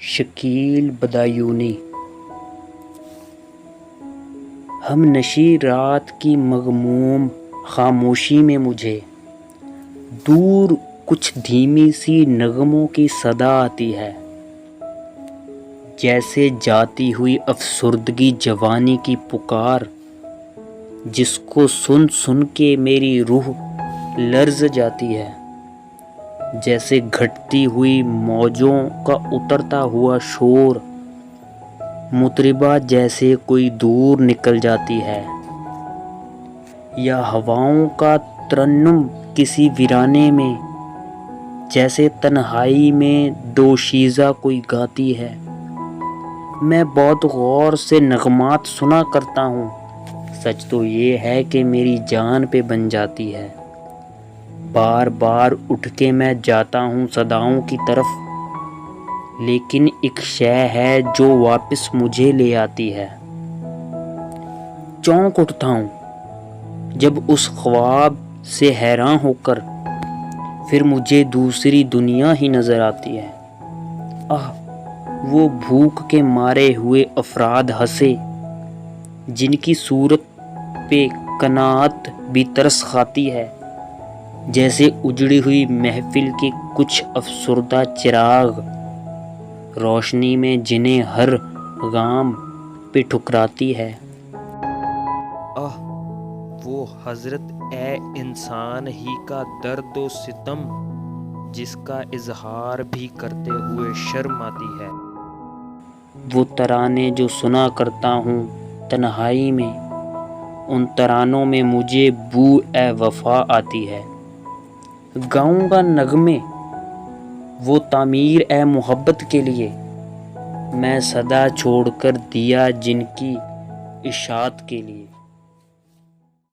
شکیل بدایونی۔ ہم نشی رات کی مغموم خاموشی میں مجھے دور کچھ دھیمی سی نغموں کی صدا آتی ہے، جیسے جاتی ہوئی افسردگی جوانی کی پکار، جس کو سن سن کے میری روح لرز جاتی ہے، جیسے گھٹتی ہوئی موجوں کا اترتا ہوا شور، مطربہ جیسے کوئی دور نکل جاتی ہے، یا ہواؤں کا ترنم کسی ویرانے میں، جیسے تنہائی میں دوشیزہ کوئی گاتی ہے۔ میں بہت غور سے نغمات سنا کرتا ہوں، سچ تو یہ ہے کہ میری جان پہ بن جاتی ہے۔ بار بار اٹھ کے میں جاتا ہوں صداؤں کی طرف، لیکن ایک شے ہے جو واپس مجھے لے آتی ہے۔ چونک اٹھتا ہوں جب اس خواب سے حیران ہو کر پھر مجھے دوسری دنیا ہی نظر آتی ہے۔ وہ بھوک کے مارے ہوئے افراد ہنسے، جن کی صورت پہ قناعت بھی ترس کھاتی ہے، جیسے اجڑی ہوئی محفل کے کچھ افسردہ چراغ، روشنی میں جنہیں ہر گام پہ ٹھکراتی ہے۔ وہ حضرت اے انسان ہی کا درد و ستم، جس کا اظہار بھی کرتے ہوئے شرم آتی ہے۔ وہ ترانے جو سنا کرتا ہوں تنہائی میں، ان ترانوں میں مجھے بو اے وفا آتی ہے۔ گاؤں گا نغمے وہ تعمیر اے محبت کے لیے، میں صدا چھوڑ کر دیا جن کی اشاعت کے لیے۔